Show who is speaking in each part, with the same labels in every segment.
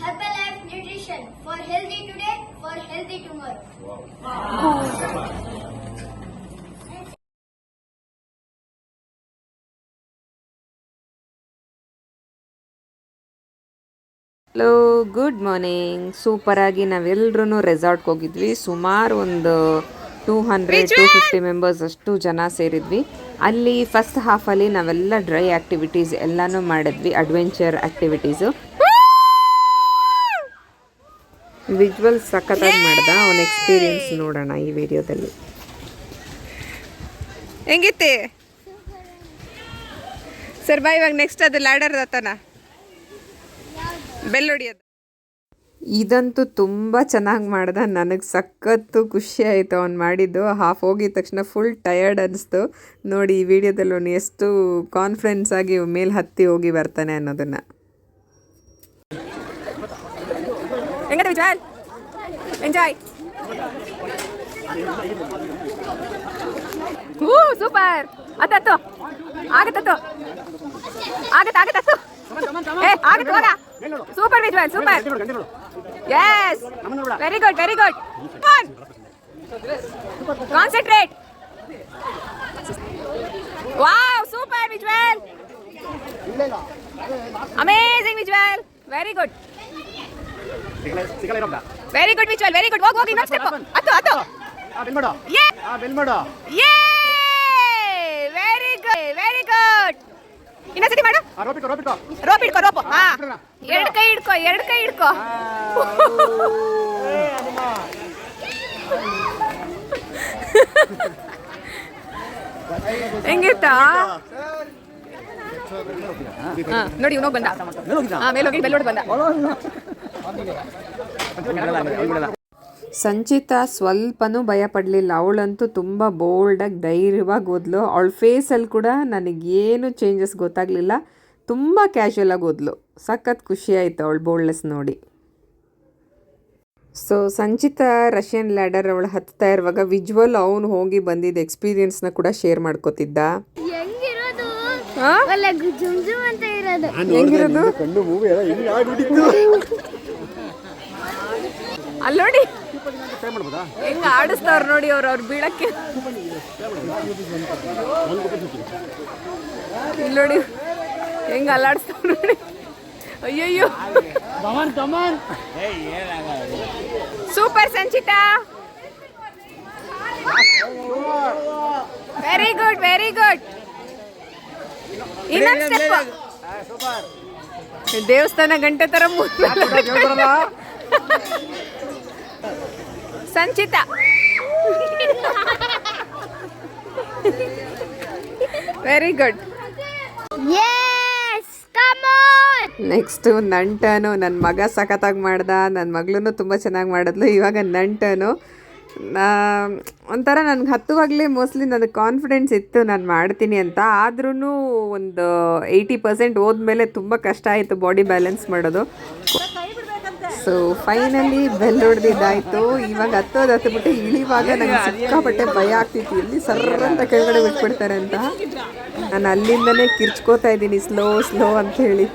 Speaker 1: Herbalife Nutrition for healthy today, for healthy tomorrow.
Speaker 2: Hello good morning. ಸೂಪರಾಗಿ ನಾವೆಲ್ಲರೂ ರೆಸಾರ್ಟ್ಗೆ ಹೋಗಿದ್ವಿ. ಸುಮಾರು ಒಂದು 200-250 ಮೆಂಬರ್ಸ್ ಅಷ್ಟು ಜನ ಸೇರಿದ್ವಿ. ಅಲ್ಲಿ ಫಸ್ಟ್ ಹಾಫಲ್ಲಿ ನಾವೆಲ್ಲ ಡ್ರೈ ಆ್ಯಕ್ಟಿವಿಟೀಸ್ ಎಲ್ಲನೂ ಮಾಡಿದ್ವಿ, ಅಡ್ವೆಂಚರ್ ಆ್ಯಕ್ಟಿವಿಟೀಸು. ವಿಜುವಲ್ ಸಖತ್ತಾಗಿ ಮಾಡ್ದ. ಅವನ ಎಕ್ಸ್ಪೀರಿಯನ್ಸ್ ನೋಡೋಣ ಈ ವಿಡಿಯೋದಲ್ಲಿ.
Speaker 3: ಹೆಂಗಿತ್ತೆ ಸರ್ ಬಾ, ಇವಾಗ ನೆಕ್ಸ್ಟ್ ಅದು ಲ್ಯಾಡರ್ ಹತ್ತನ ಬೆಲ್ ಹೊಡಿಯೋದು.
Speaker 2: ಇದಂತೂ ತುಂಬ ಚೆನ್ನಾಗಿ ಮಾಡ್ದ. ನನಗೆ ಸಖತ್ತು ಖುಷಿ ಆಯಿತು ಅವ್ನು ಮಾಡಿದ್ದು. ಹಾಫ್ ಹೋಗಿದ ತಕ್ಷಣ ಫುಲ್ ಟಯರ್ಡ್ ಅನಿಸ್ತು. ನೋಡಿ ಈ ವಿಡಿಯೋದಲ್ಲಿ ಅವನು ಎಷ್ಟು ಕಾನ್ಫಿಡೆನ್ಸ್ ಆಗಿ ಮೇಲೆ ಹತ್ತಿ ಹೋಗಿ ಬರ್ತಾನೆ ಅನ್ನೋದನ್ನು.
Speaker 3: ಹೆಂಗದ ವಿಜುವಲ್ ಎಂಜಾಯ್. ಸೂಪರ್. ಹತ್ತು ಆಗತ್ತತ್ತು ಆಗತ್ತತ್ತು. ಆಗತ್ತೆ ಹೋಗ. Super visual, super. Yes, very good, very good. Concentrate. Wow, super visual. Amazing visual, very good. Very good visual, very good. ಹೋಗಿ ಇನ್ನೊಂದು ಸ್ಟೆಪ್. ಹತ್ತು ಯೇ, ವೆರಿ ಗುಡ್, ವೆರಿ ಗುಡ್. ಇನ್ನೊಂದ್ಸತಿ ಮಾಡು. ರೋಪ್ ಇಡ್ಕೋ, ರೋಪ್. ಹಾ, ಎರಡು ಕೈ ಹಿಡ್ಕೋ. ಹೆಂಗಿತ್ತಾ? ನೋಡಿ ಇವನೋಗಿ ಬಂದ. ಮೇಲೋಗಿ ಬೆಲ್ಲೋಡ್ ಬಂದ.
Speaker 2: ಸಂಚಿತಾ ಸ್ವಲ್ಪನೂ ಭಯ ಪಡಲಿಲ್ಲ. ಅವಳಂತೂ ತುಂಬ ಬೋಲ್ಡಾಗಿ ಧೈರ್ಯವಾಗಿ ಹೋದ್ಲು. ಅವಳ ಫೇಸಲ್ಲಿ ಕೂಡ ನನಗೇನು ಚೇಂಜಸ್ ಗೊತ್ತಾಗಲಿಲ್ಲ. ತುಂಬ ಕ್ಯಾಶುಯಲಾಗಿ ಹೋದ್ಲು. ಸಖತ್ ಖುಷಿ ಆಯಿತು ಅವಳ ಬೋಲ್ಡ್ನೆಸ್ ನೋಡಿ. ಸೊ ಸಂಚಿತಾ ರಷ್ಯನ್ ಲ್ಯಾಡರ್ ಅವಳು ಹತ್ತಾ ಇರುವಾಗ ವಿಜುವಲ್ ಅವನು ಹೋಗಿ ಬಂದಿದ್ದ ಎಕ್ಸ್ಪೀರಿಯನ್ಸ್ನ ಕೂಡ ಶೇರ್ ಮಾಡ್ಕೋತಿದ್ದ. ಹೆಂಗಿರೋದು
Speaker 3: ಅಲ್ಲಿ ನೋಡಿ ಹೆಂಗ ಆಡಿಸ್ತಾವ್ರು ನೋಡಿ ಅವ್ರ ಬೀಳಕ್ಕೆ. ಇಲ್ಲಿ ನೋಡಿ ಹೆಂಗ ಅಲ್ಲಾಡಿಸ್ತಾವ್ರು ನೋಡಿ. ಅಯ್ಯಯ್ಯೋ, super Sanchita. Very good, very good. ಇನ್ನೊಂದು ಸ್ಟೆಪ್. ದೇವಸ್ಥಾನ ಗಂಟೆ ತರ ಸಂಚಿತಾ. Very good.
Speaker 2: ನೆಕ್ಸ್ಟು ನಂಟನು. ನನ್ನ ಮಗ ಸಖತ್ತಾಗಿ ಮಾಡ್ದ, ನನ್ನ ಮಗಳೂ ತುಂಬ ಚೆನ್ನಾಗಿ ಮಾಡಿದ್ಲು. ಇವಾಗ ನಂಟನು ಒಂಥರ ನನಗೆ ಹತ್ತುವಾಗಲೇ ಮೋಸ್ಟ್ಲಿ ನನಗೆ ಕಾನ್ಫಿಡೆನ್ಸ್ ಇತ್ತು ನಾನು ಮಾಡ್ತೀನಿ ಅಂತ. ಆದ್ರೂ ಒಂದು 80% ಹೋದ್ಮೇಲೆ ತುಂಬ ಕಷ್ಟ ಆಯಿತು ಬಾಡಿ ಬ್ಯಾಲೆನ್ಸ್ ಮಾಡೋದು. ಸೊ ಫೈನಲಿ ಬೆಲ್ ಹೊಡೆದಿದ್ದಾಯಿತು. ಇವಾಗ ಹತ್ತೋದು ಇಳಿವಾಗ ನನಗೆ ಸಿಕ್ಕಾಪಟ್ಟೆ ಭಯ ಆಗ್ತಿತ್ತು, ಎಲ್ಲಿ ಸರ್ರಂತ ಕೆಳಗಡೆ ಬಿಟ್ಬಿಡ್ತಾರೆ ಅಂತ. ನಾನು ಅಲ್ಲಿಂದನೇ ಕಿರ್ಚ್ಕೋತಾ ಇದ್ದೀನಿ ಸ್ಲೋ ಅಂತ ಹೇಳಿ.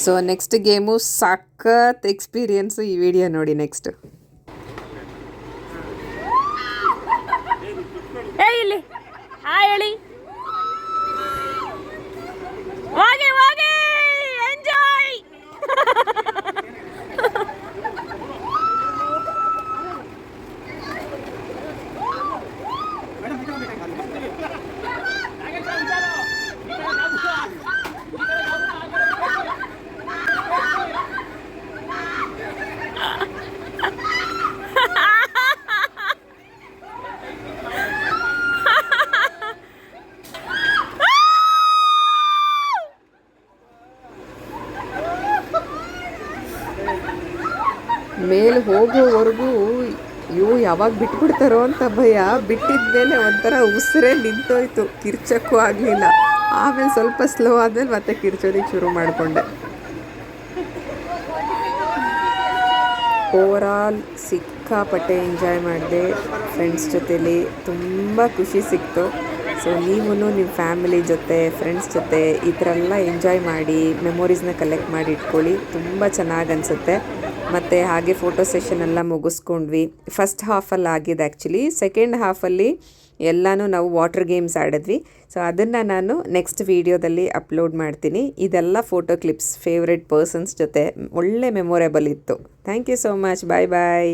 Speaker 2: ಸೊ ನೆಕ್ಸ್ಟ್ ಗೇಮು ಸಖತ್ ಎಕ್ಸ್ಪೀರಿಯನ್ಸು. ಈ ವಿಡಿಯೋ ನೋಡಿ ನೆಕ್ಸ್ಟ್.
Speaker 3: ಇಲ್ಲಿ ಹೇಳಿ ಹೋಗಿ ಎಂಜಾಯ್.
Speaker 2: ಮೇಲೆ ಹೋಗೋವರೆಗೂ ಯಾವಾಗ ಬಿಟ್ಬಿಡ್ತಾರೋ ಅಂತ ಭಯ. ಬಿಟ್ಟಿದ್ಮೇಲೆ ಒಂಥರ ಉಸಿರೇ ನಿಂತೋಯ್ತು, ಕಿರ್ಚಕ್ಕೂ ಆಗಲಿಲ್ಲ. ಆಮೇಲೆ ಸ್ವಲ್ಪ ಸ್ಲೋ ಆದಮೇಲೆ ಮತ್ತೆ ಕಿರ್ಚೋದಕ್ಕೆ ಶುರು ಮಾಡಿಕೊಂಡೆ. ಓವರಾಲ್ ಸಿಕ್ಕಾಪಟ್ಟೆ ಎಂಜಾಯ್ ಮಾಡಿದೆ ಫ್ರೆಂಡ್ಸ್ ಜೊತೆಲಿ. ತುಂಬ ಖುಷಿ ಸಿಕ್ತು. ಸೊ ನೀವು ನಿಮ್ಮ ಫ್ಯಾಮಿಲಿ ಜೊತೆ ಫ್ರೆಂಡ್ಸ್ ಜೊತೆ ಈ ಥರ ಎಲ್ಲ ಎಂಜಾಯ್ ಮಾಡಿ ಮೆಮೊರೀಸ್ನ ಕಲೆಕ್ಟ್ ಮಾಡಿ ಇಟ್ಕೊಳ್ಳಿ, ತುಂಬ ಚೆನ್ನಾಗಿ ಅನಿಸುತ್ತೆ. ಮತ್ತು ಹಾಗೆ ಫೋಟೋ ಸೆಷನ್ ಎಲ್ಲ ಮುಗಿಸ್ಕೊಂಡ್ವಿ. ಫಸ್ಟ್ ಹಾಫಲ್ಲಿ ಆಗಿದೆ ಆ್ಯಕ್ಚುಲಿ. ಸೆಕೆಂಡ್ ಹಾಫಲ್ಲಿ ಎಲ್ಲನೂ ನಾವು ವಾಟರ್ ಗೇಮ್ಸ್ ಆಡಿದ್ವಿ. ಸೊ ಅದನ್ನು ನಾನು ನೆಕ್ಸ್ಟ್ ವೀಡಿಯೋದಲ್ಲಿ ಅಪ್ಲೋಡ್ ಮಾಡ್ತೀನಿ. ಇದೆಲ್ಲ ಫೋಟೋ ಕ್ಲಿಪ್ಸ್ ಫೇವ್ರೆಟ್ ಪರ್ಸನ್ಸ್ ಜೊತೆ ಒಳ್ಳೆ ಮೆಮೊರೇಬಲ್ ಇತ್ತು. Thank you so much. Bye bye.